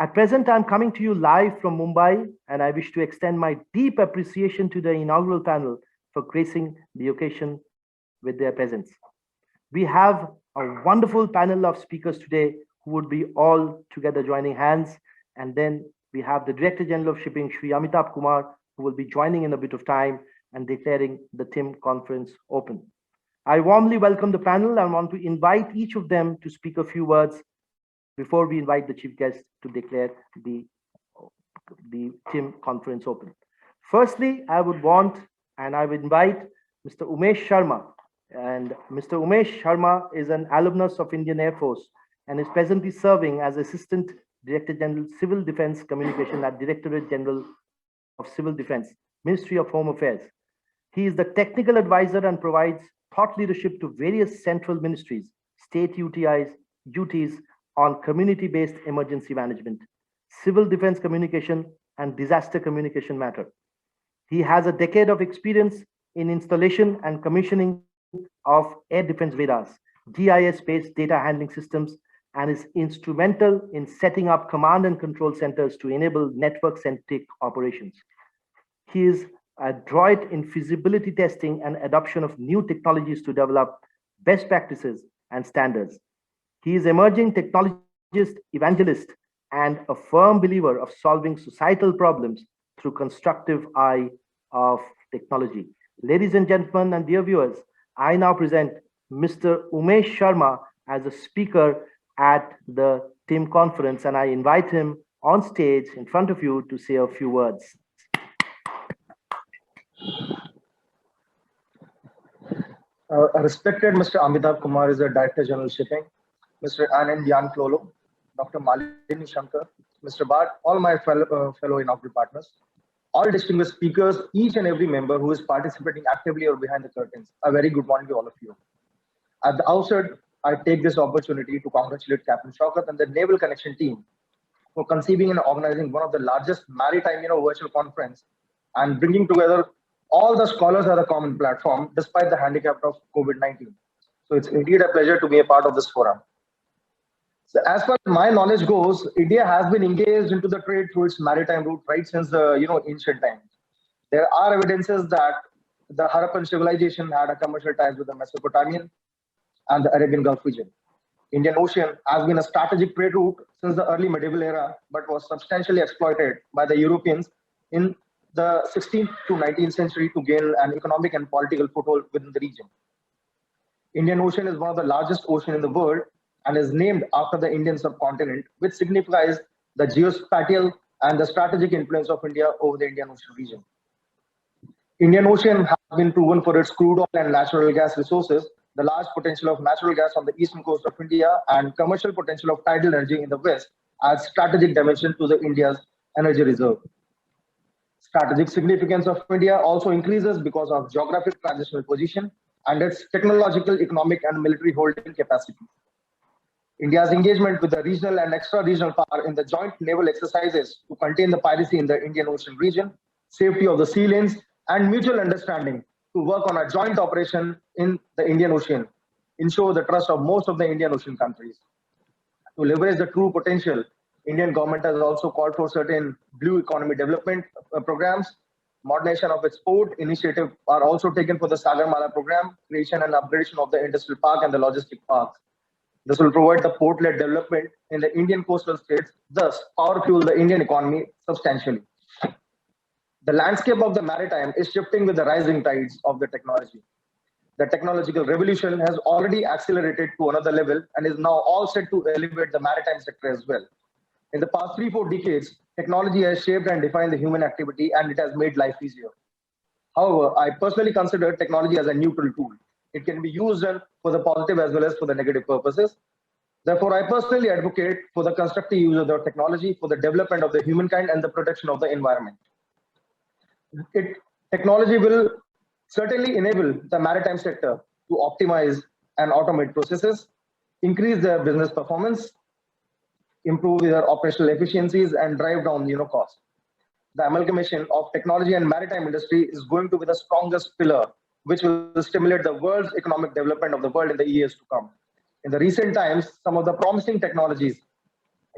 At present, I'm coming to you live from Mumbai, and I wish to extend my deep appreciation to the inaugural panel for gracing the occasion with their presence. We have a wonderful panel of speakers today who would be all together joining hands. And then we have the Director General of Shipping, Shri Amitabh Kumar, who will be joining in a bit of time and declaring the TIM conference open. I warmly welcome the panel and want to invite each of them to speak a few words before we invite the chief guest to declare the TIM conference open. Firstly, I would invite Mr. Umesh Sharma. And Mr. Umesh Sharma is an alumnus of Indian Air Force and is presently serving as Assistant Director General Civil Defense Communication at Directorate General of Civil Defense, Ministry of Home Affairs. He is the technical advisor and provides thought leadership to various central ministries, state duties on community-based emergency management, civil defense communication, and disaster communication matter. He has a decade of experience in installation and commissioning of air defense radars, GIS-based data handling systems, and is instrumental in setting up command and control centers to enable network-centric operations. He is adroit in feasibility testing and adoption of new technologies to develop best practices and standards. He is emerging technologist, evangelist, and a firm believer of solving societal problems through constructive eye of technology. Ladies and gentlemen and dear viewers, I now present Mr. Umesh Sharma as a speaker at the TIM conference, and I invite him on stage in front of you to say a few words. Respected Mr. Amitabh Kumar is the Director General Shipping, Mr. Anand Yan Klolo, Dr. Malin Shankar, Mr. Bhatt, all my fellow inaugural partners, all distinguished speakers, each and every member who is participating actively or behind the curtains. A very good morning to all of you. At the outset, I take this opportunity to congratulate Captain Shaukat and the Naval Connection team for conceiving and organizing one of the largest maritime virtual conference and bringing together all the scholars at a common platform despite the handicap of COVID-19. So it's indeed a pleasure to be a part of this forum. So as far as my knowledge goes, India has been engaged into the trade through its maritime route right since the ancient times. There are evidences that the Harappan civilization had a commercial ties with the Mesopotamian and the Arabian Gulf region. Indian Ocean has been a strategic trade route since the early medieval era, but was substantially exploited by the Europeans in the 16th to 19th century to gain an economic and political foothold within the region. Indian Ocean is one of the largest oceans in the world and is named after the Indian subcontinent, which signifies the geospatial and the strategic influence of India over the Indian Ocean region. Indian Ocean has been proven for its crude oil and natural gas resources, the large potential of natural gas on the eastern coast of India, and commercial potential of tidal energy in the west as strategic dimension to the India's energy reserve. Strategic significance of India also increases because of geographic transitional position and its technological, economic, and military holding capacity. India's engagement with the regional and extra-regional power in the joint naval exercises to contain the piracy in the Indian Ocean region, safety of the sea lanes, and mutual understanding to work on a joint operation in the Indian Ocean ensure the trust of most of the Indian Ocean countries. To leverage the true potential, Indian government has also called for certain blue economy development programs. Modernization of its port initiative are also taken for the Sagarmala program, creation and upgradation of the industrial park and the logistic parks. This will provide the port-led development in the Indian coastal states, thus power fuel the Indian economy substantially. The landscape of the maritime is shifting with the rising tides of the technology. The technological revolution has already accelerated to another level and is now all set to elevate the maritime sector as well. In the past 3-4 decades, technology has shaped and defined the human activity and it has made life easier. However, I personally consider technology as a neutral tool. It can be used for the positive as well as for the negative purposes. Therefore, I personally advocate for the constructive use of the technology for the development of the humankind and the protection of the environment. Technology will certainly enable the maritime sector to optimize and automate processes, increase their business performance, improve their operational efficiencies, and drive down costs. The amalgamation of technology and maritime industry is going to be the strongest pillar which will stimulate the world's economic development of the world in the years to come. In the recent times, some of the promising technologies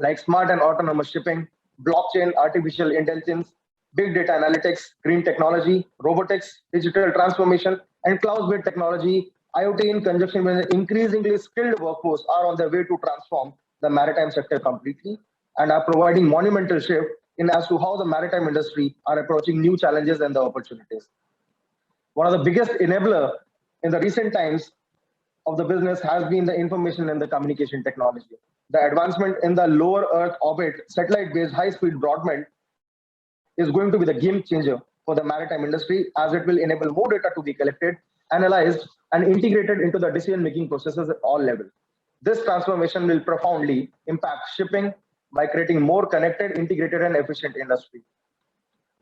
like smart and autonomous shipping, blockchain, artificial intelligence, big data analytics, green technology, robotics, digital transformation, and cloud-based technology. IoT in conjunction with an increasingly skilled workforce are on their way to transform the maritime sector completely and are providing monumental shift in as to how the maritime industry are approaching new challenges and the opportunities. One of the biggest enabler in the recent times of the business has been the information and the communication technology. The advancement in the lower Earth orbit, satellite-based high-speed broadband is going to be the game changer for the maritime industry, as it will enable more data to be collected, analyzed, and integrated into the decision-making processes at all levels. This transformation will profoundly impact shipping by creating more connected, integrated, and efficient industry.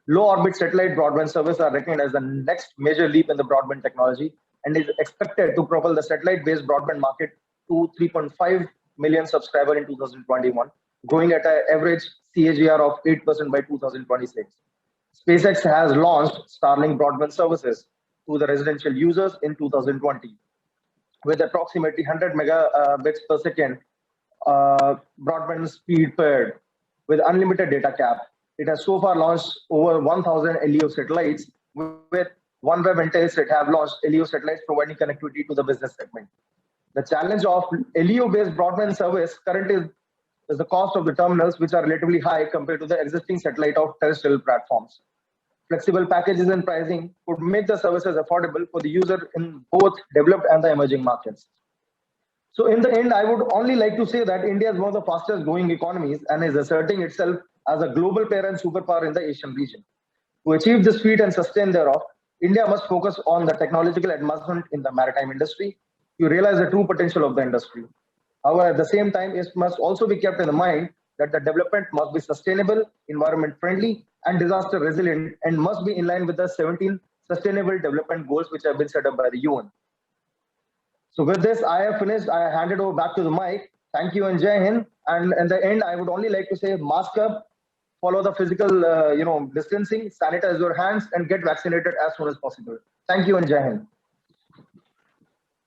Low orbit satellite broadband service are reckoned as the next major leap in the broadband technology and is expected to propel the satellite based broadband market to 3.5 million subscribers in 2021, growing at an average CAGR of 8% by 2026. SpaceX has launched Starlink broadband services to the residential users in 2020 with approximately 100 megabits per second broadband speed paired with unlimited data cap. It has so far launched over 1,000 LEO satellites. With OneWeb and Telesat have launched LEO satellites providing connectivity to the business segment. The challenge of LEO-based broadband service currently is the cost of the terminals, which are relatively high compared to the existing satellite of terrestrial platforms. Flexible packages and pricing would make the services affordable for the user in both developed and the emerging markets. So in the end, I would only like to say that India is one of the fastest growing economies and is asserting itself as a global player and superpower in the Asian region. To achieve this feat and sustain thereof, India must focus on the technological advancement in the maritime industry to realize the true potential of the industry. However, at the same time, it must also be kept in mind that the development must be sustainable, environment friendly, and disaster resilient, and must be in line with the 17 Sustainable Development Goals which have been set up by the UN. So with this, I have finished. I hand it over back to the mic. Thank you and Jai Hind. And in the end, I would only like to say mask up, follow the physical distancing, sanitize your hands, and get vaccinated as soon as possible. Thank you and Jai Hind.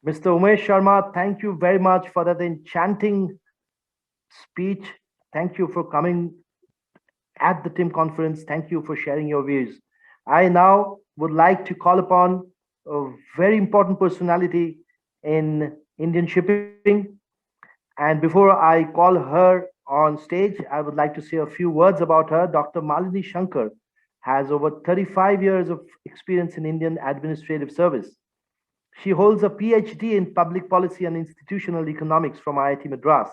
Mr. Umesh Sharma, thank you very much for that enchanting speech. Thank you for coming at the TIM conference. Thank you for sharing your views. I now would like to call upon a very important personality in Indian shipping. And before I call her on stage, I would like to say a few words about her. Dr. Malin Shankar has over 35 years of experience in Indian administrative service. She holds a PhD in public policy and institutional economics from IIT Madras.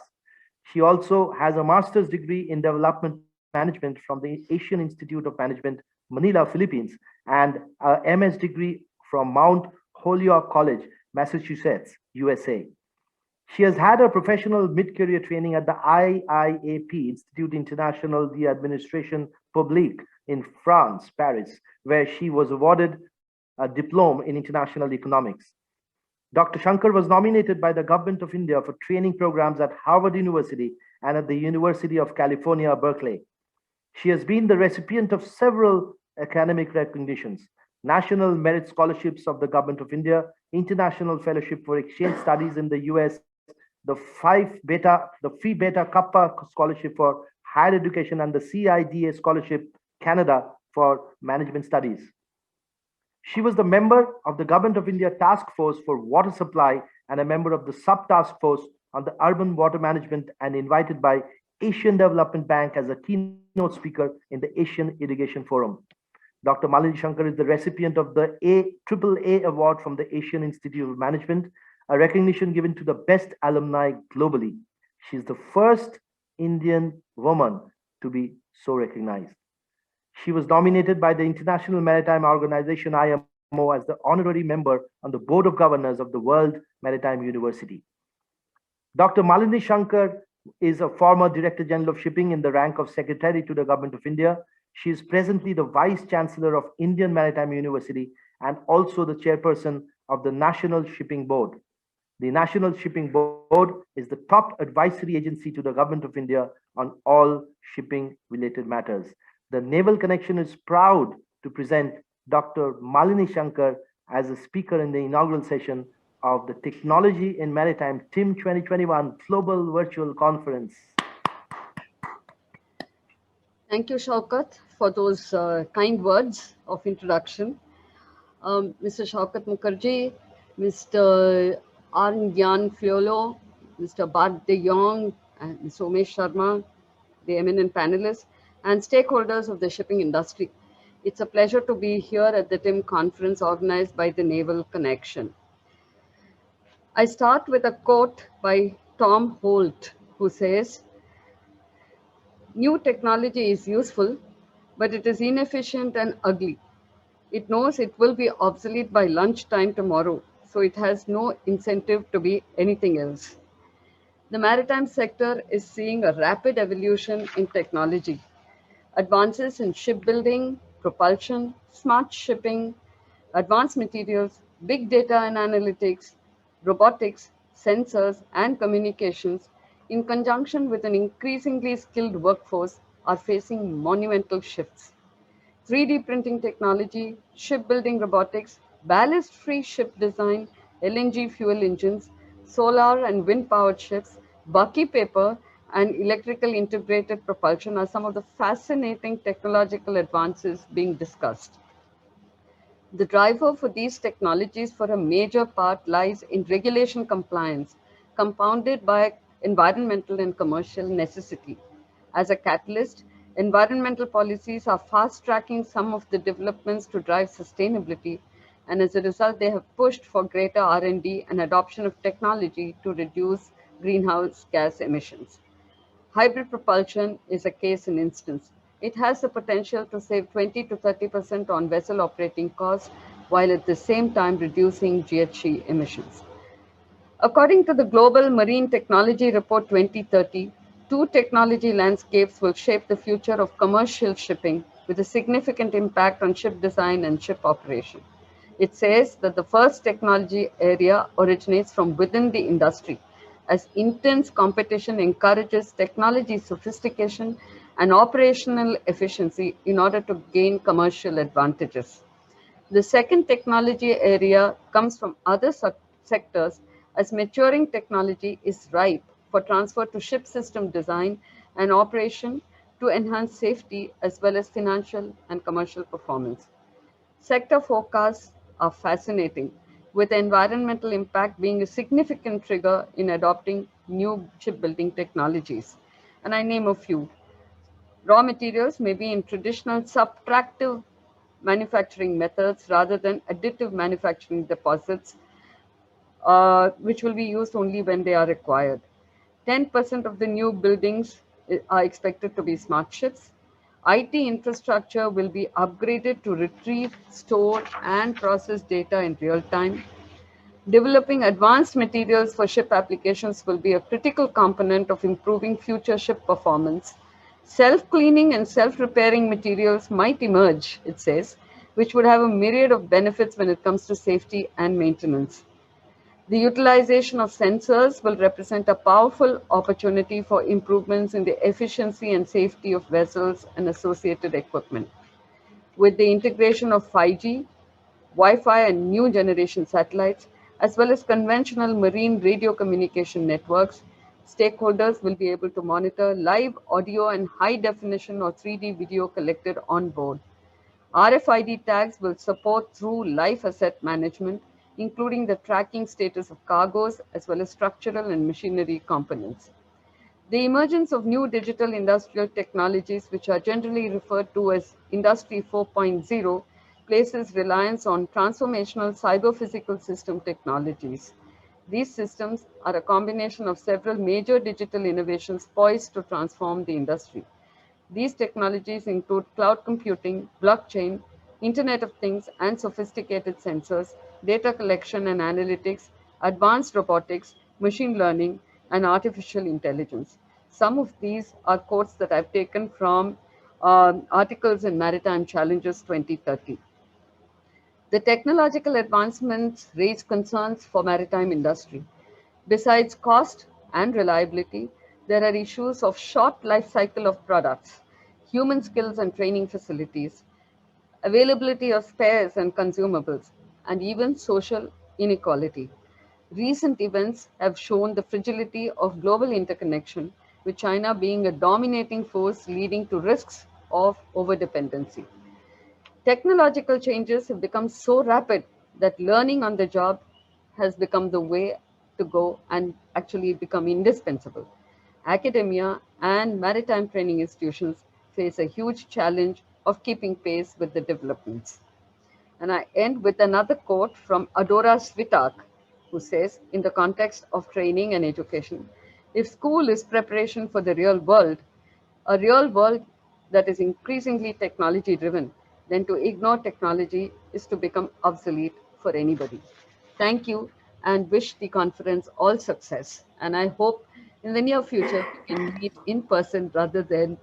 She also has a master's degree in development management from the Asian Institute of Management, Manila, Philippines, and a MS degree from Mount Holyoke College, Massachusetts, USA. She has had her professional mid-career training at the IIAP, Institut International d'Administration Publique in France, Paris, where she was awarded a diploma in international economics. Dr. Shankar was nominated by the Government of India for training programs at Harvard University and at the University of California, Berkeley. She has been the recipient of several academic recognitions: National Merit Scholarships of the Government of India, International Fellowship for Exchange Studies in the US, the Phi Beta Kappa Scholarship for Higher Education, and the CIDA Scholarship Canada for Management Studies. She was the member of the Government of India Task Force for Water Supply and a member of the Sub-Task Force on the Urban Water Management, and invited by Asian Development Bank as a keynote speaker in the Asian Irrigation Forum. Dr. Malin Shankar is the recipient of the AAA Award from the Asian Institute of Management, a recognition given to the best alumni globally. She is the first Indian woman to be so recognized. She was nominated by the International Maritime Organization, IMO, as the honorary member on the Board of Governors of the World Maritime University. Dr. Malini Shankar is a former Director General of Shipping in the rank of Secretary to the Government of India. She is presently the Vice Chancellor of Indian Maritime University and also the Chairperson of the National Shipping Board. The National Shipping Board is the top advisory agency to the Government of India on all shipping-related matters. The Naval Connection is proud to present Dr. Malini Shankar as a speaker in the inaugural session of the Technology in Maritime TIM 2021 Global Virtual Conference. Thank you, Shaukat, for those kind words of introduction. Mr. Shaukat Mukherjee, Mr. Arngyan Fiolo, Mr. Bart de Jong, and Mr. Umesh Sharma, the eminent panelists, and stakeholders of the shipping industry. It's a pleasure to be here at the TIM conference organized by the Naval Connection. I start with a quote by Tom Holt, who says, "New technology is useful, but it is inefficient and ugly. It knows it will be obsolete by lunchtime tomorrow, so it has no incentive to be anything else." The maritime sector is seeing a rapid evolution in technology. Advances in shipbuilding, propulsion, smart shipping, advanced materials, big data and analytics, robotics, sensors, and communications, in conjunction with an increasingly skilled workforce, are facing monumental shifts. 3D printing technology, shipbuilding robotics, ballast free ship design, LNG fuel engines, solar and wind powered ships, bucky paper, and electrical integrated propulsion are some of the fascinating technological advances being discussed. The driver for these technologies for a major part lies in regulation compliance, compounded by environmental and commercial necessity. As a catalyst, environmental policies are fast tracking some of the developments to drive sustainability, and as a result, they have pushed for greater R&D and adoption of technology to reduce greenhouse gas emissions. Hybrid propulsion is a case in instance. It has the potential to save 20 to 30% on vessel operating costs while at the same time reducing GHG emissions. According to the Global Marine Technology Report 2030, two technology landscapes will shape the future of commercial shipping with a significant impact on ship design and ship operation. It says that the first technology area originates from within the industry, as intense competition encourages technology sophistication and operational efficiency in order to gain commercial advantages. The second technology area comes from other sectors, as maturing technology is ripe for transfer to ship system design and operation to enhance safety as well as financial and commercial performance. Sector forecasts are fascinating, with environmental impact being a significant trigger in adopting new shipbuilding technologies. And I name a few. Raw materials may be in traditional subtractive manufacturing methods rather than additive manufacturing deposits, which will be used only when they are required. 10% of the new buildings are expected to be smart ships. IT infrastructure will be upgraded to retrieve, store, and process data in real time. Developing advanced materials for ship applications will be a critical component of improving future ship performance. Self cleaning and self repairing materials might emerge, it says, which would have a myriad of benefits when it comes to safety and maintenance. The utilization of sensors will represent a powerful opportunity for improvements in the efficiency and safety of vessels and associated equipment. With the integration of 5G, Wi-Fi and new generation satellites, as well as conventional marine radio communication networks, stakeholders will be able to monitor live audio and high definition or 3D video collected on board. RFID tags will support through life asset management, including the tracking status of cargoes as well as structural and machinery components. The emergence of new digital industrial technologies, which are generally referred to as Industry 4.0, places reliance on transformational cyber-physical system technologies. These systems are a combination of several major digital innovations poised to transform the industry. These technologies include cloud computing, blockchain, Internet of Things, and sophisticated sensors, data collection and analytics, advanced robotics, machine learning, and artificial intelligence. Some of these are quotes that I've taken from articles in Maritime Challenges 2030. The technological advancements raise concerns for maritime industry. Besides cost and reliability, there are issues of short life cycle of products, human skills and training facilities, availability of spares and consumables, and even social inequality. Recent events have shown the fragility of global interconnection, with China being a dominating force leading to risks of overdependency. Technological changes have become so rapid that learning on the job has become the way to go and actually become indispensable. Academia and maritime training institutions face a huge challenge of keeping pace with the developments. And I end with another quote from Adora Svitak, who says, in the context of training and education, if school is preparation for the real world, a real world that is increasingly technology driven, then to ignore technology is to become obsolete for anybody. Thank you and wish the conference all success. And I hope in the near future we can meet in person rather than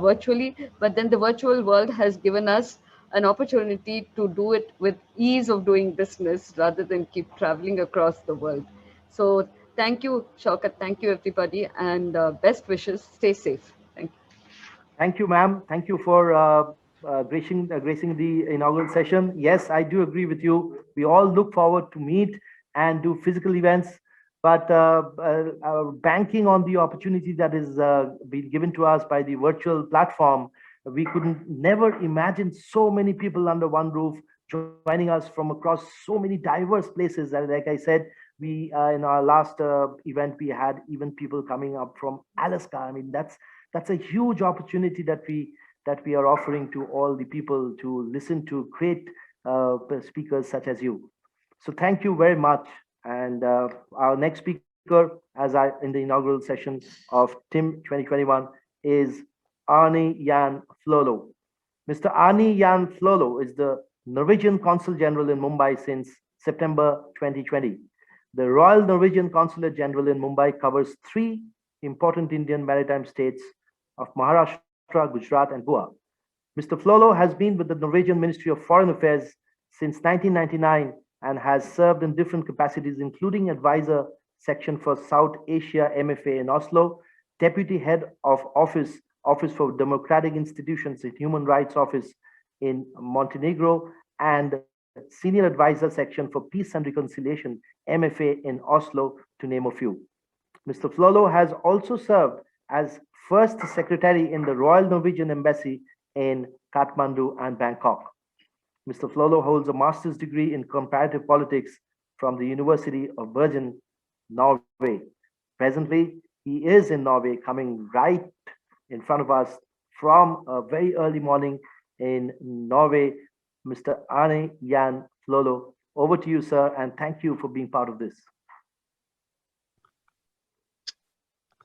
virtually. But then the virtual world has given us an opportunity to do it with ease of doing business rather than keep traveling across the world. So thank you, Shaukat. Thank you, everybody, and best wishes. Stay safe. Thank you. Thank you, ma'am. Thank you for gracing the inaugural session. Yes, I do agree with you. We all look forward to meet and do physical events, but banking on the opportunity that is being given to us by the virtual platform, we could never imagine so many people under one roof joining us from across so many diverse places. And like I said, we in our last event, we had even people coming up from Alaska. I mean, that's a huge opportunity that we are offering to all the people to listen to great speakers such as you. So thank you very much. And our next speaker, in the inaugural session of TIM 2021, is Arne Jan Flolo. Mr. Arne Jan Flolo is the Norwegian Consul General in Mumbai since September 2020. The Royal Norwegian Consulate General in Mumbai covers three important Indian maritime states of Maharashtra, Gujarat, and Goa. Mr. Flolo has been with the Norwegian Ministry of Foreign Affairs since 1999 and has served in different capacities, including advisor section for South Asia MFA in Oslo, deputy head of Office for Democratic Institutions and Human Rights Office in Montenegro, and senior advisor section for Peace and Reconciliation MFA in Oslo, to name a few. Mr. Flolo has also served as first secretary in the Royal Norwegian Embassy in Kathmandu and Bangkok. Mr. Flolo holds a master's degree in comparative politics from the University of Bergen, Norway. Presently, he is in Norway, coming right in front of us from a very early morning in Norway. Mr. Arne Jan Flolo, over to you, sir, and thank you for being part of this.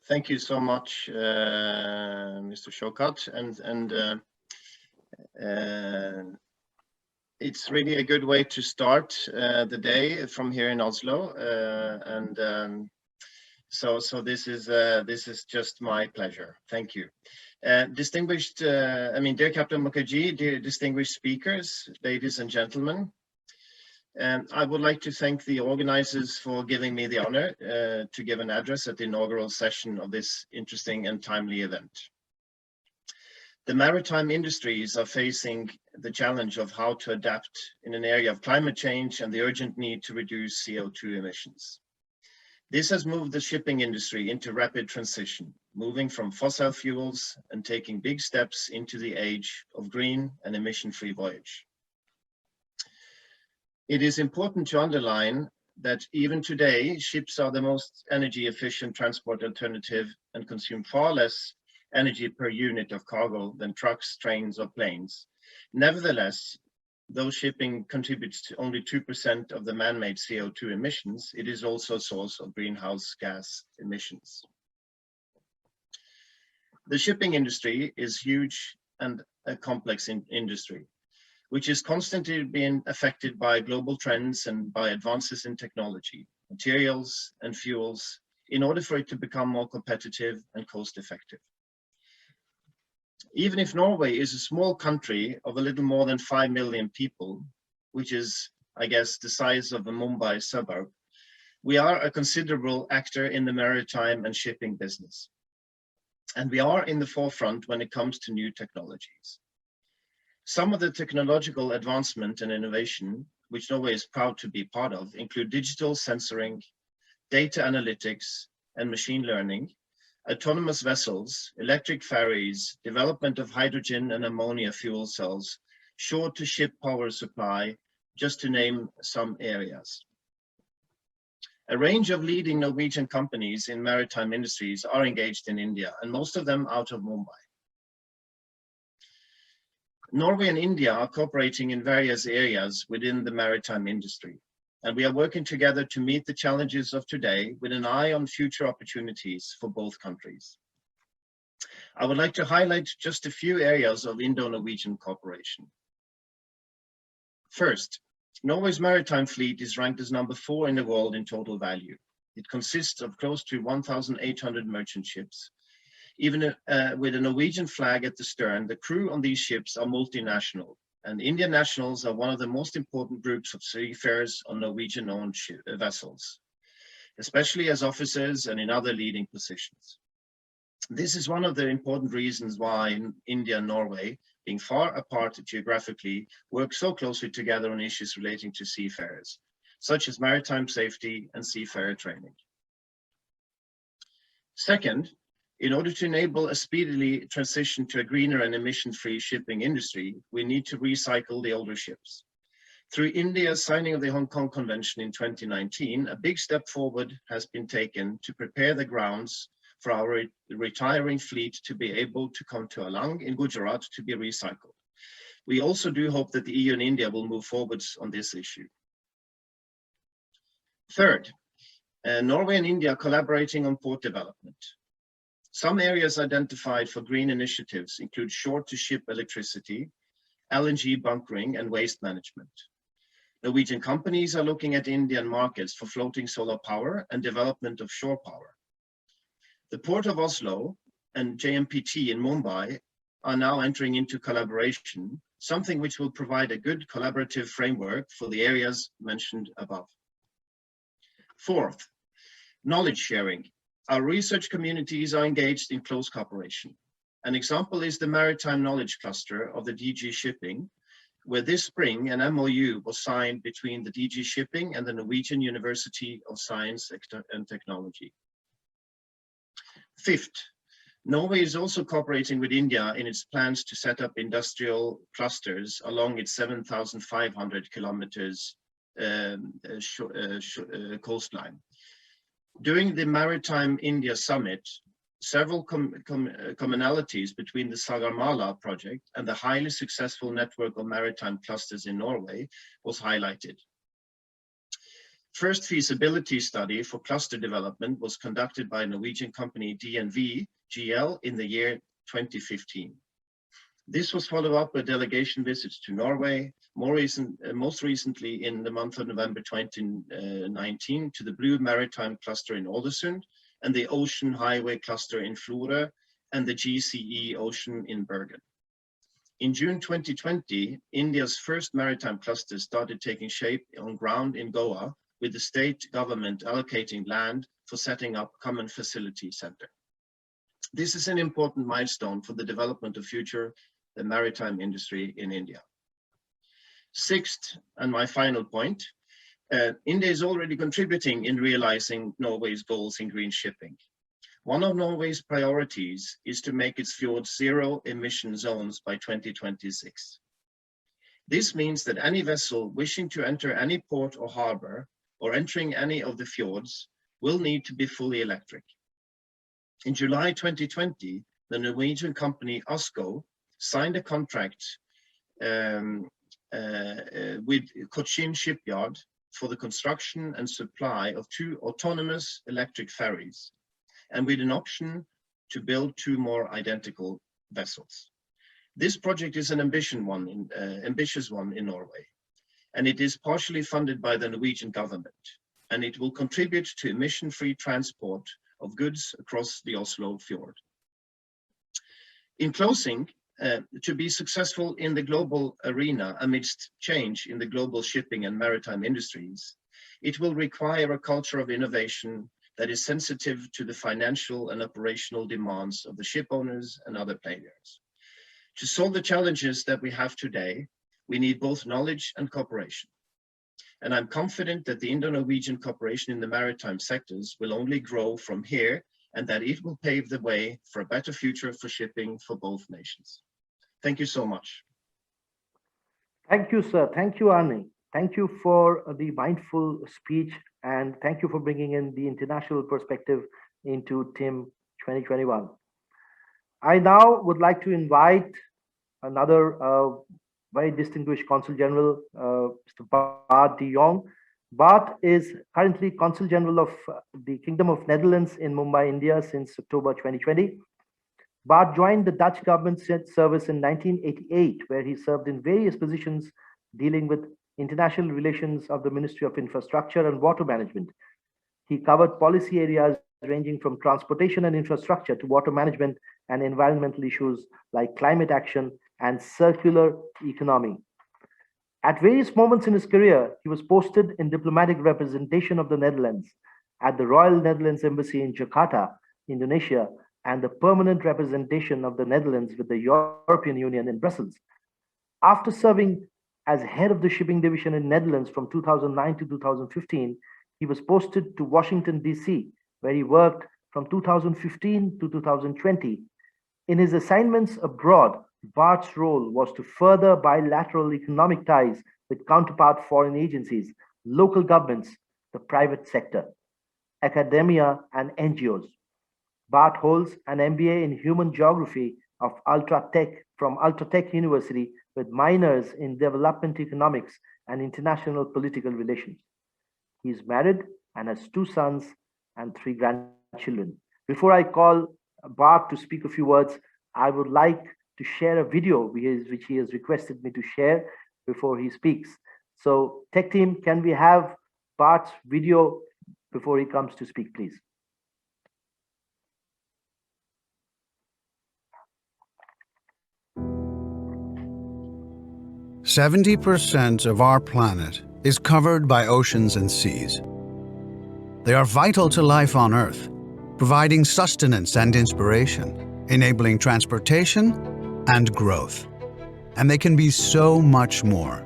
Thank you so much, Mr. Shaukat, and it's really a good way to start the day from here in Oslo, so this is just my pleasure. Thank you. Distinguished, dear Captain Mukherjee, dear distinguished speakers, ladies and gentlemen, I would like to thank the organizers for giving me the honor to give an address at the inaugural session of this interesting and timely event. The maritime industries are facing the challenge of how to adapt in an area of climate change and the urgent need to reduce CO2 emissions. This has moved the shipping industry into rapid transition, moving from fossil fuels and taking big steps into the age of green and emission-free voyage. It is important to underline that even today, ships are the most energy efficient transport alternative and consume far less energy per unit of cargo than trucks, trains, or planes. Nevertheless, though shipping contributes to only 2% of the man-made CO2 emissions, it is also a source of greenhouse gas emissions. The shipping industry is huge and a complex industry, which is constantly being affected by global trends and by advances in technology, materials, and fuels, in order for it to become more competitive and cost-effective. Even if Norway is a small country of a little more than 5 million people, which is, I guess, the size of a Mumbai suburb, we are a considerable actor in the maritime and shipping business. And we are in the forefront when it comes to new technologies. Some of the technological advancement and innovation, which Norway is proud to be part of, include digital sensoring, data analytics, and machine learning, autonomous vessels, electric ferries, development of hydrogen and ammonia fuel cells, shore-to-ship power supply, just to name some areas. A range of leading Norwegian companies in maritime industries are engaged in India, and most of them out of Mumbai. Norway and India are cooperating in various areas within the maritime industry, and we are working together to meet the challenges of today with an eye on future opportunities for both countries. I would like to highlight just a few areas of Indo-Norwegian cooperation. First, Norway's maritime fleet is ranked as number 4 in the world in total value. It consists of close to 1,800 merchant ships. Even with a Norwegian flag at the stern, the crew on these ships are multinational, and Indian nationals are one of the most important groups of seafarers on Norwegian-owned vessels, especially as officers and in other leading positions. This is one of the important reasons why India and Norway, being far apart geographically, work so closely together on issues relating to seafarers, such as maritime safety and seafarer training. Second, in order to enable a speedily transition to a greener and emission-free shipping industry, we need to recycle the older ships. Through India's signing of the Hong Kong Convention in 2019, a big step forward has been taken to prepare the grounds for our retiring fleet to be able to come to Alang in Gujarat to be recycled. We also do hope that the EU and India will move forwards on this issue. Third, Norway and India are collaborating on port development. Some areas identified for green initiatives include shore-to-ship electricity, LNG bunkering, and waste management. Norwegian companies are looking at Indian markets for floating solar power and development of shore power. The Port of Oslo and JMPT in Mumbai are now entering into collaboration, something which will provide a good collaborative framework for the areas mentioned above. Fourth, knowledge sharing. Our research communities are engaged in close cooperation. An example is the Maritime Knowledge Cluster of the DG Shipping, where this spring an MOU was signed between the DG Shipping and the Norwegian University of Science and Technology. Fifth, Norway is also cooperating with India in its plans to set up industrial clusters along its 7,500 kilometers coastline. During the Maritime India Summit, several commonalities between the Sagarmala project and the highly successful network of maritime clusters in Norway was highlighted. First feasibility study for cluster development was conducted by Norwegian company DNV GL in the year 2015. This was followed up by delegation visits to Norway, most recently in the month of November 2019 to the Blue Maritime Cluster in Ålesund and the Ocean Highway Cluster in Florø and the GCE Ocean in Bergen. In June 2020, India's first maritime cluster started taking shape on ground in Goa, with the state government allocating land for setting up common facility center. This is an important milestone for the development of future the maritime industry in India. Sixth, and my final point, India is already contributing in realizing Norway's goals in green shipping. One of Norway's priorities is to make its fjords zero emission zones by 2026. This means that any vessel wishing to enter any port or harbor or entering any of the fjords will need to be fully electric. In July 2020, the Norwegian company ASKO signed a contract with Cochin Shipyard for the construction and supply of 2 autonomous electric ferries, and with an option to build 2 more identical vessels. This project is an ambitious one in Norway, and it is partially funded by the Norwegian government, and it will contribute to emission-free transport of goods across the Oslo fjord. In closing, to be successful in the global arena amidst change in the global shipping and maritime industries, it will require a culture of innovation that is sensitive to the financial and operational demands of the ship owners and other players. To solve the challenges that we have today, we need both knowledge and cooperation. And I'm confident that the Indo-Norwegian cooperation in the maritime sectors will only grow from here and that it will pave the way for a better future for shipping for both nations. Thank you so much. Thank you, sir. Thank you, Arne. Thank you for the mindful speech, and thank you for bringing in the international perspective into TIM 2021. I now would like to invite another very distinguished Consul General, Mr. Bart de Jong. Bart is currently Consul General of the Kingdom of Netherlands in Mumbai, India since October 2020. Bart joined the Dutch government service in 1988, where he served in various positions dealing with international relations of the Ministry of Infrastructure and Water Management. He covered policy areas ranging from transportation and infrastructure to water management and environmental issues like climate action and circular economy. At various moments in his career, he was posted in diplomatic representation of the Netherlands at the Royal Netherlands Embassy in Jakarta, Indonesia, and the permanent representation of the Netherlands with the European Union in Brussels. After serving as head of the shipping division in Netherlands from 2009 to 2015, he was posted to Washington, D.C., where he worked from 2015 to 2020. In his assignments abroad, Bart's role was to further bilateral economic ties with counterpart foreign agencies, local governments, the private sector, academia, and NGOs. Bart holds an MBA in Human Geography of from Ultratech University with minors in Development Economics and International Political Relations. He is married and has 2 sons and 3 grandchildren. Before I call Bart to speak a few words, I would like to share a video which he has requested me to share before he speaks. So, tech team, can we have Bart's video before he comes to speak, please? "70% of our planet is covered by oceans and seas. They are vital to life on Earth, providing sustenance and inspiration, enabling transportation and growth. And they can be so much more.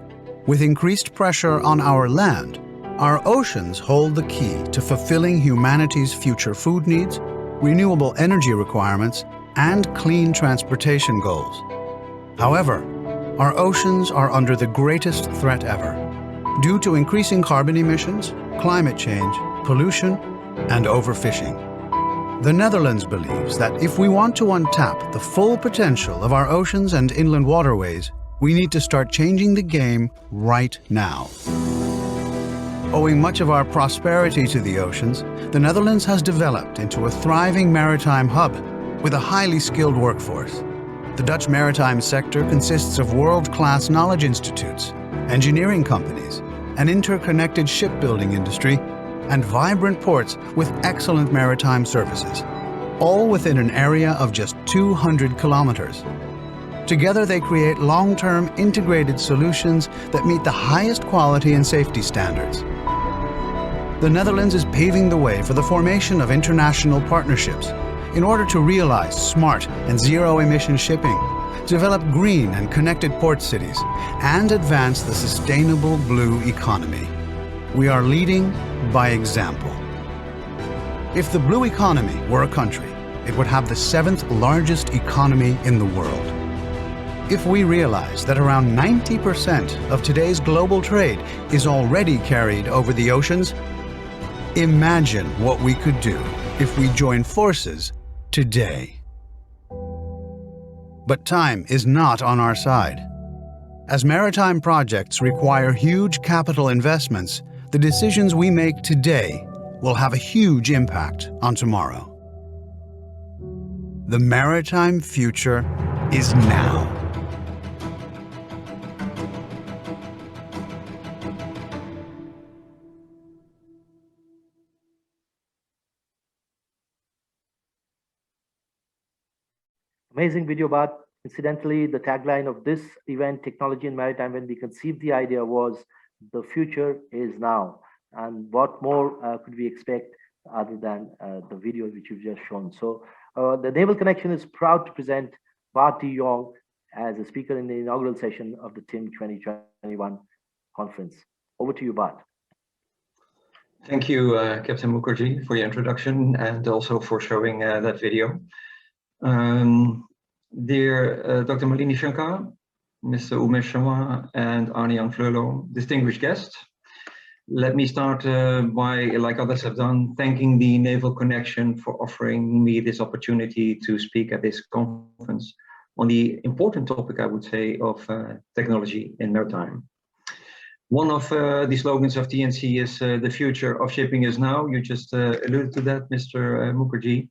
With increased pressure on our land, our oceans hold the key to fulfilling humanity's future food needs, renewable energy requirements, and clean transportation goals. However, our oceans are under the greatest threat ever, due to increasing carbon emissions, climate change, pollution, and overfishing. The Netherlands believes that if we want to untap the full potential of our oceans and inland waterways, we need to start changing the game right now. Owing much of our prosperity to the oceans, the Netherlands has developed into a thriving maritime hub with a highly skilled workforce. The Dutch maritime sector consists of world-class knowledge institutes, engineering companies, an interconnected shipbuilding industry, and vibrant ports with excellent maritime services, all within an area of just 200 kilometers. Together they create long-term integrated solutions that meet the highest quality and safety standards. The Netherlands is paving the way for the formation of international partnerships in order to realize smart and zero-emission shipping, develop green and connected port cities, and advance the sustainable blue economy. We are leading by example. If the blue economy were a country, it would have the 7th largest economy in the world. If we realize that around 90% of today's global trade is already carried over the oceans, imagine what we could do if we join forces today. But time is not on our side. As maritime projects require huge capital investments, the decisions we make today will have a huge impact on tomorrow. The maritime future is now. Amazing video, Bart. Incidentally, the tagline of this event, Technology in Maritime, when we conceived the idea, was "The future is now." And what more could we expect other than the video which you've just shown? So the Naval Connection is proud to present Bart de Jong as a speaker in the inaugural session of the TIM 2021 conference. Over to you, Bart. Thank you, Captain Mukherjee, for your introduction and also for showing that video. Dear Dr. Malin Shankar, Mr. Umesh Sharma, and Arne Fleulo, distinguished guests, let me start by, like others have done, thanking the Naval Connection for offering me this opportunity to speak at this conference on the important topic, I would say, of technology in maritime. One of the slogans of TNC is the future of shipping is now. You just alluded to that, Mr. Mukherjee.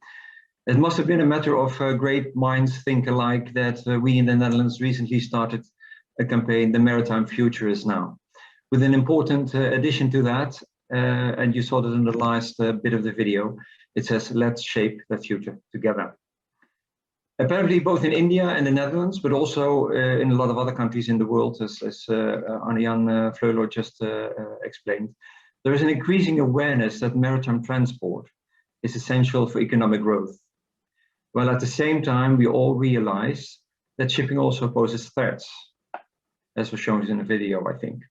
It must have been a matter of great minds think alike that we in the Netherlands recently started a campaign, The Maritime Future is Now. With an important addition to that, and you saw that in the last bit of the video, it says, let's shape the future together. Apparently, both in India and the Netherlands, but also in a lot of other countries in the world, as Arne Fleulo just explained, there is an increasing awareness that maritime transport is essential for economic growth. While at the same time, we all realize that shipping also poses threats, as was shown in the video, I think.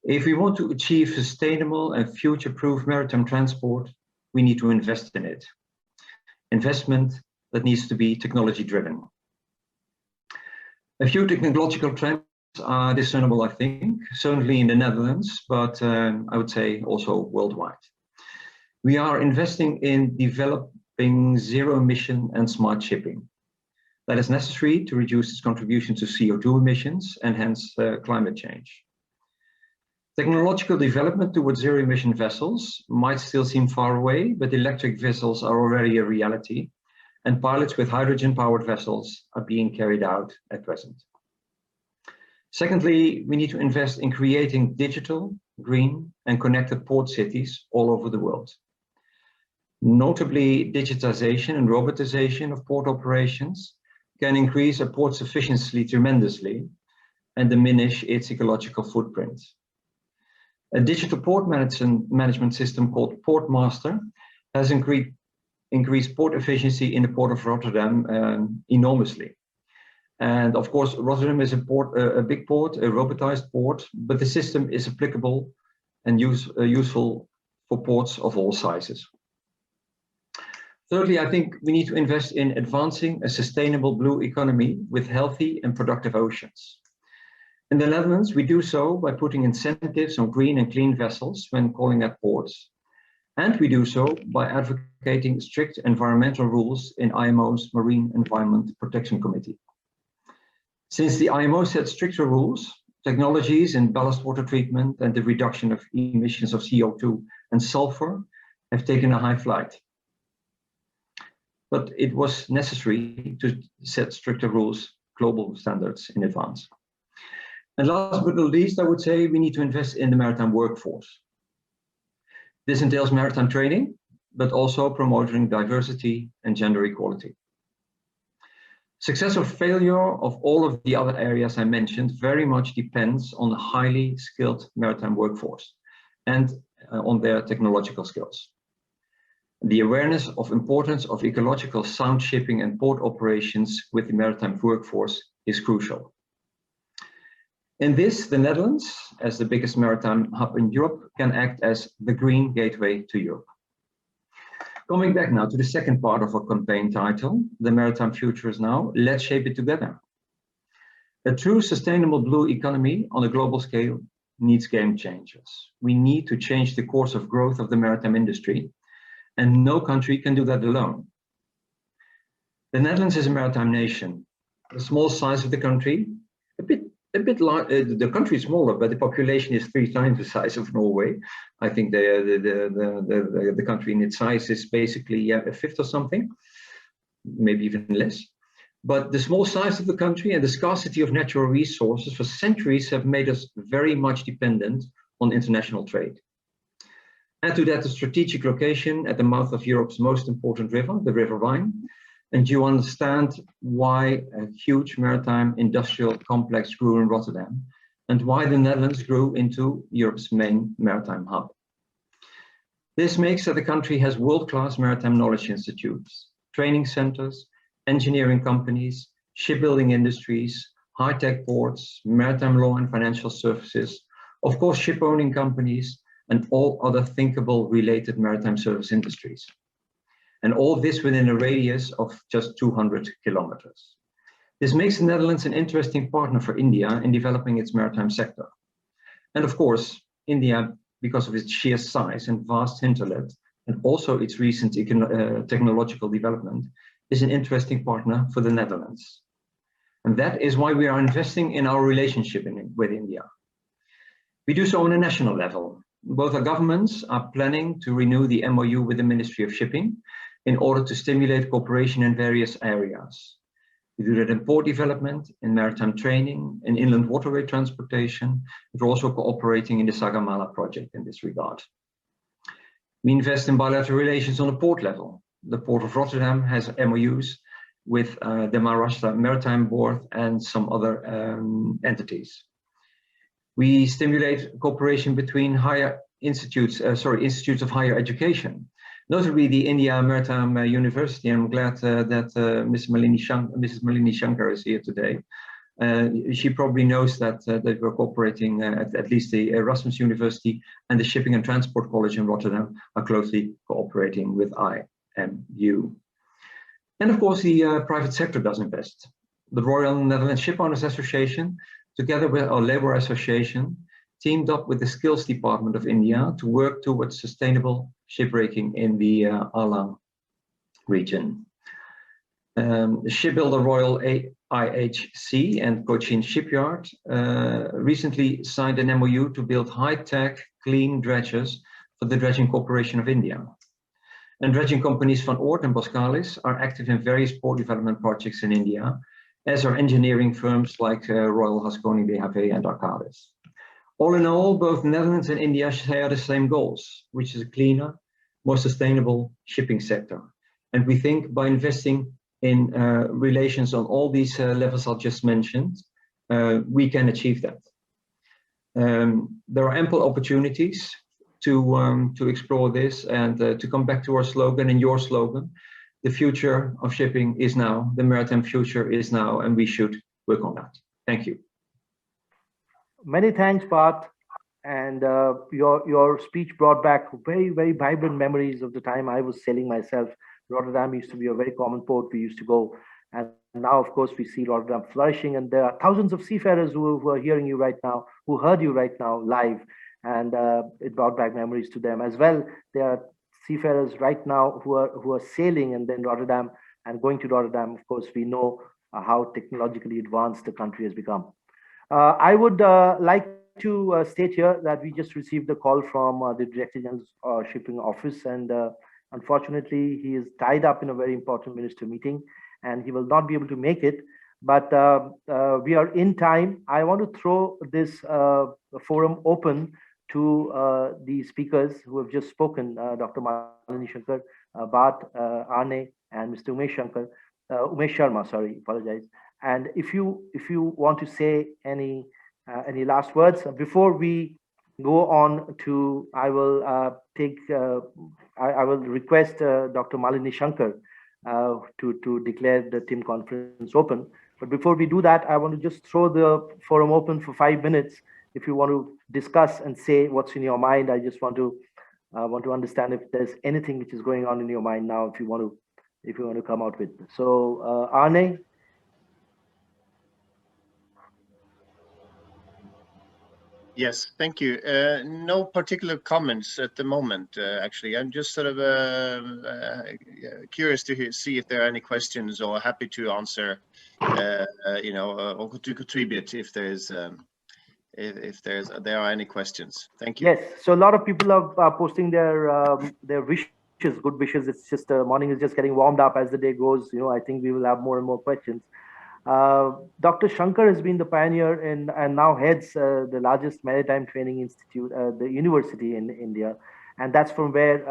If we want to achieve sustainable and future-proof maritime transport, we need to invest in it. Investment that needs to be technology-driven. A few technological trends are discernible, I think, certainly in the Netherlands, but I would say also worldwide. We are investing in developing zero-emission and smart shipping. That is necessary to reduce its contribution to CO2 emissions and hence climate change. Technological development towards zero-emission vessels might still seem far away, but electric vessels are already a reality, and pilots with hydrogen-powered vessels are being carried out at present. Secondly, we need to invest in creating digital, green, and connected port cities all over the world. Notably, digitization and robotization of port operations can increase a port's efficiency tremendously and diminish its ecological footprint. A digital port management system called Portmaster has increased port efficiency in the port of Rotterdam enormously. And of course, Rotterdam is a big port, a robotized port, but the system is applicable and useful for ports of all sizes. Thirdly, I think we need to invest in advancing a sustainable blue economy with healthy and productive oceans. In the Netherlands, we do so by putting incentives on green and clean vessels when calling at ports. And we do so by advocating strict environmental rules in IMO's Marine Environment Protection Committee. Since the IMO set stricter rules, technologies in ballast water treatment and the reduction of emissions of CO2 and sulfur have taken a high flight. But it was necessary to set stricter rules, global standards in advance. And last but not least, I would say we need to invest in the maritime workforce. This entails maritime training, but also promoting diversity and gender equality. Success or failure of all of the other areas I mentioned very much depends on the highly skilled maritime workforce and on their technological skills. The awareness of importance of ecological sound shipping and port operations with the maritime workforce is crucial. In this, the Netherlands, as the biggest maritime hub in Europe, can act as the green gateway to Europe. Coming back now to the second part of our campaign title, The Maritime Future is Now, let's shape it together. A true sustainable blue economy on a global scale needs game changers. We need to change the course of growth of the maritime industry, and no country can do that alone. The Netherlands is a maritime nation. The small size of the country, the country is smaller, but the population is 3 times the size of Norway. I think the country in its size is basically a fifth or something, maybe even less. But the small size of the country and the scarcity of natural resources for centuries have made us very much dependent on international trade. Add to that the strategic location at the mouth of Europe's most important river, the River Rhine, and you understand why a huge maritime industrial complex grew in Rotterdam and why the Netherlands grew into Europe's main maritime hub. This makes that the country has world-class maritime knowledge institutes, training centers, engineering companies, shipbuilding industries, high-tech ports, maritime law and financial services, of course ship-owning companies, and all other thinkable related maritime service industries. And all this within a radius of just 200 kilometers. This makes the Netherlands an interesting partner for India in developing its maritime sector. And of course, India, because of its sheer size and vast hinterland, and also its recent technological development, is an interesting partner for the Netherlands. And that is why we are investing in our relationship with India. We do so on a national level. Both our governments are planning to renew the MOU with the Ministry of Shipping in order to stimulate cooperation in various areas. We do that in port development, in maritime training, in inland waterway transportation. We're also cooperating in the Sagamala project in this regard. We invest in bilateral relations on the port level. The Port of Rotterdam has MOUs with the Maharashtra Maritime Board and some other entities. We stimulate cooperation between institutes of higher education, notably the India Maritime University. I'm glad that Mrs. Malin Shankar is here today. She probably knows that we're cooperating at least the Erasmus University and the Shipping and Transport College in Rotterdam are closely cooperating with IMU. And of course, the private sector does invest. The Royal Netherlands Shipowners Association, together with our Labour Association, teamed up with the Skills Department of India to work towards sustainable shipbreaking in the Alang region. The shipbuilder Royal IHC and Cochin Shipyard recently signed an MOU to build high-tech, clean dredgers for the Dredging Corporation of India. And dredging companies Van Oort and Boskalis are active in various port development projects in India, as are engineering firms like Royal Haskoning BHV and Arcadis. All in all, both Netherlands and India share the same goals, which is a cleaner, more sustainable shipping sector. And we think by investing in relations on all these levels I just mentioned, we can achieve that. There are ample opportunities to explore this and to come back to our slogan and your slogan. The future of shipping is now, the maritime future is now, and we should work on that. Thank you. Many thanks, Bart. And your speech brought back very, very vibrant memories of the time I was sailing myself. Rotterdam used to be a very common port we used to go. And now, of course, we see Rotterdam flourishing. And there are thousands of seafarers who are hearing you right now, who heard you right now live. And it brought back memories to them as well. There are seafarers right now who are sailing and then Rotterdam and going to Rotterdam. Of course, we know how technologically advanced the country has become. I would like to state here that we just received a call from the Director General's Shipping Office, and unfortunately, he is tied up in a very important minister meeting, and he will not be able to make it. But we are in time. I want to throw this forum open to the speakers who have just spoken, Dr. Malin Shankar, Bart, Arne, and Mr. Umesh Sharma, sorry, apologize. And if you want to say any last words before we go on to, I will request Dr. Malin Shankar to declare the team conference open. But before we do that, I want to just throw the forum open for 5 minutes. If you want to discuss and say what's in your mind, I just want to understand if there's anything which is going on in your mind now. If you want to come out with. So Arne. Yes, thank you. No particular comments at the moment, actually. I'm just sort of curious to see if there are any questions, or happy to answer, or to contribute if there are any questions. Thank you. Yes, so a lot of people are posting their wishes, good wishes. It's just morning is just getting warmed up as the day goes. I think we will have more and more questions. Dr. Shankar has been the pioneer and now heads the largest maritime training institute, the university in India, and that's from where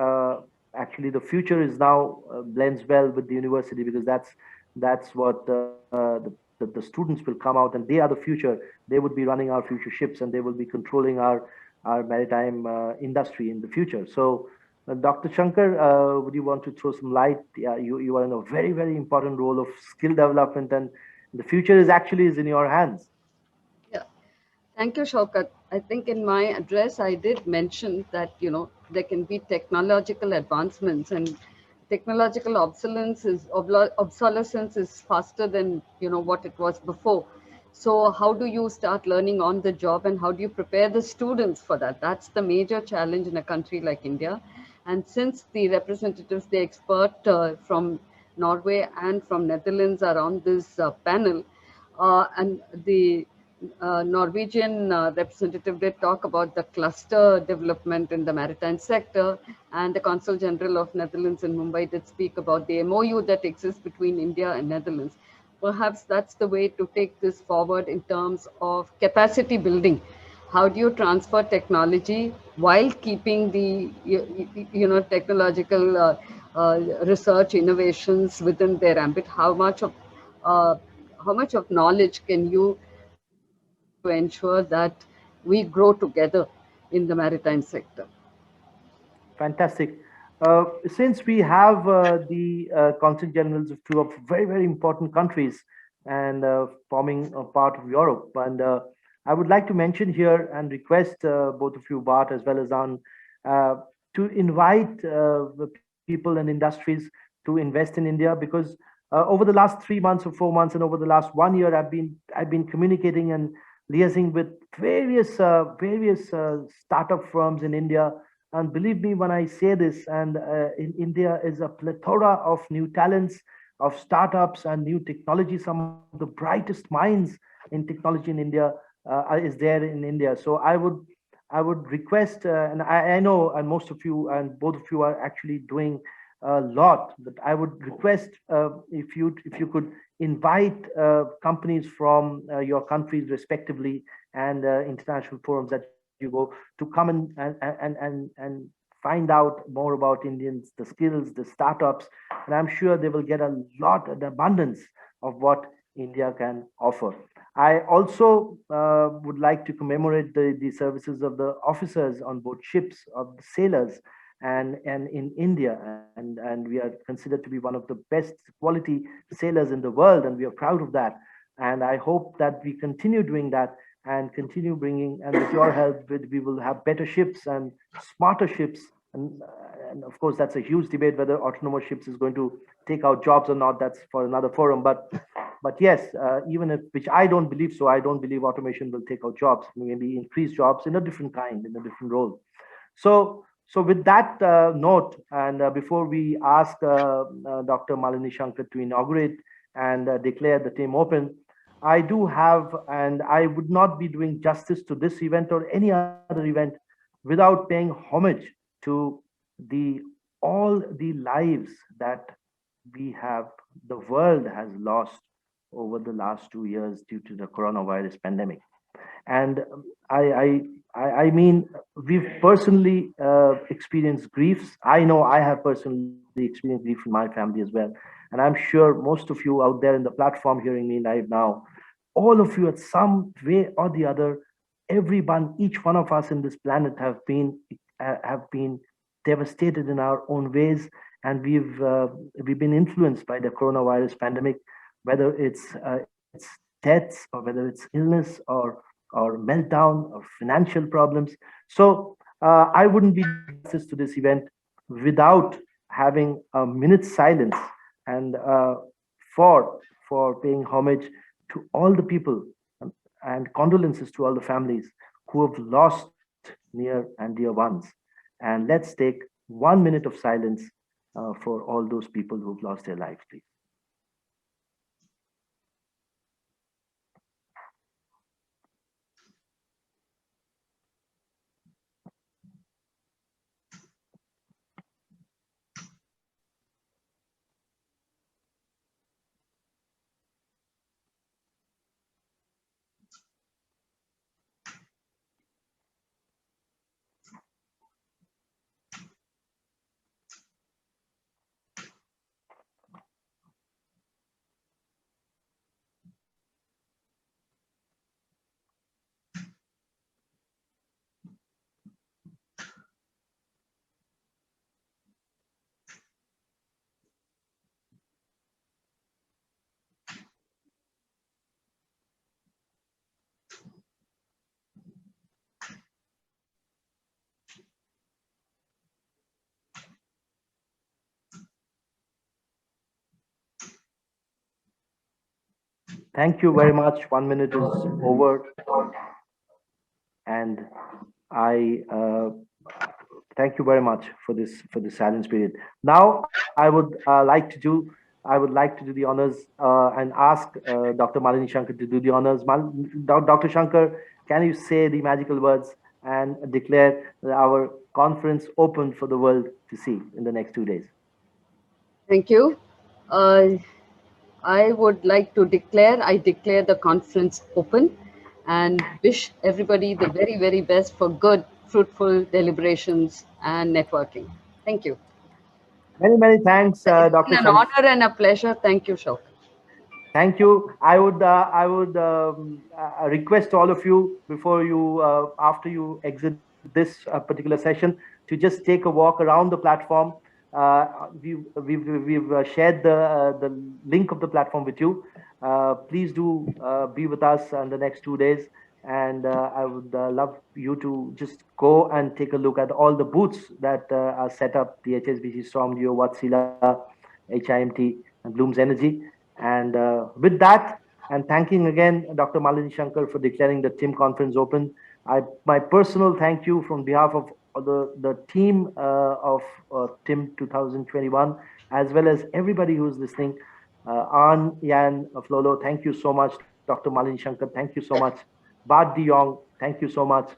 actually the future is now blends well with the university, because that's what the students will come out, and they are the future. They would be running our future ships, and they will be controlling our maritime industry in the future. So, Dr. Shankar, would you want to throw some light? You are in a very, very important role of skill development, and the future is in your hands. Yeah, Thank you, Shaukat. I think in my address I did mention that there can be technological advancements, and technological obsolescence is faster than what it was before. So how do you start learning on the job, and how do you prepare the students for that? That's the major challenge in a country like India. And since the representatives, the expert from Norway and from Netherlands are on this panel, and the Norwegian representative did talk about the cluster development in the maritime sector, and the Consul General of Netherlands in Mumbai did speak about the MOU that exists between India and Netherlands. Perhaps that's the way to take this forward in terms of capacity building. How do you transfer technology while keeping the technological research innovations within their ambit? Uh, how much of knowledge can you transfer to ensure that we grow together in the maritime sector? Fantastic. Since we have the consul generals of two of very, very important countries and forming a part of Europe, and I would like to mention here and request both of you, Bart as well as An, uh, to invite the people and industries to invest in India, because over the last 3 months or 4 months and over the last 1 year, I've been communicating and liaising with various startup firms in India. And believe me when I say this, and in India is a plethora of new talents, of startups and new technology. Some of the brightest minds in technology in India is there in India. So I would request, and I know, and most of you and both of you are actually doing a lot, but I would request if you could invite companies from your countries respectively, and international forums that you go, to come and find out more about Indians, the skills, the startups, and I'm sure they will get a lot, an abundance of what India can offer. I also would like to commemorate the services of the officers on board ships, of the sailors, and in India, and we are considered to be one of the best quality sailors in the world, and we are proud of that. And I hope that we continue doing that and continue bringing, and with your help, we will have better ships and smarter ships. And of course, that's a huge debate whether autonomous ships is going to take out jobs or not. That's for another forum. But yes, even if, which I don't believe so, I don't believe automation will take out jobs. Maybe increase jobs in a different kind, in a different role. So with that note, and before we ask Dr. Malin Shankar to inaugurate and declare the team open, I do have, and I would not be doing justice to this event or any other event without paying homage to the all the lives that we have, the world has lost over the last 2 years due to the coronavirus pandemic. And I mean, we've personally experienced griefs. I know I have personally experienced grief in my family as well, and I'm sure most of you out there in the platform hearing me live now, all of you at some way or the other, everyone, each one of us in this planet have been devastated in our own ways, and we've been influenced by the coronavirus pandemic, whether it's deaths or whether it's illness or meltdown or financial problems. So I wouldn't be doing justice to this event without having a minute's silence and for paying homage to all the people, and condolences to all the families who have lost near and dear ones. And let's take 1 minute of silence for all those people who've lost their lives, please. Thank you very much. 1 minute is over, and I thank you very much for this silence period. Now, I would like to do the honors and ask Dr. Malin Shankar to do the honors. Dr. Shankar, can you say the magical words and declare our conference open for the world to see in the next 2 days? Thank you. I would like to I declare the conference open and wish everybody the very, very best for good, fruitful deliberations and networking. Thank you. Many, many thanks, It's Dr. been an Shankar. honor and a pleasure. Thank you, Shok. Thank you. I would request all of you before you, after you exit this particular session, to just take a walk around the platform. We've shared the link of the platform with you. Please do be with us in the next 2 days, and I would love you to just go and take a look at all the booths that are set up: the HSBC Stormgeo, Wärtsilä, HIMT, and Bloom's Energy. And with that, and thanking again Dr. Malin Shankar for declaring the TIM conference open, my personal thank you from behalf of the team of TIM 2021, as well as everybody who's listening. Arn, Jan, Flolo, thank you so much. Dr. Malin Shankar, thank you so much. Bart de Jong, thank you so much.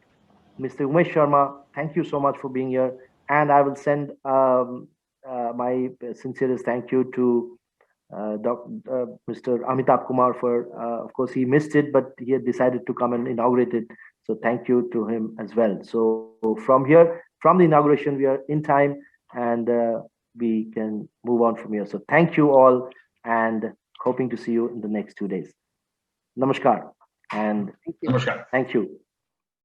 Mr. Umesh Sharma, thank you so much for being here. And I will send my sincerest thank you to Mr. Amitabh Kumar for, of course, he missed it, but he had decided to come and inaugurate it. So thank you to him as well. So from here, from the inauguration, we are in time, and we can move on from here. So thank you all, and hoping to see you in the next 2 days. Namaskar, and Thank you. Namaskar. thank you.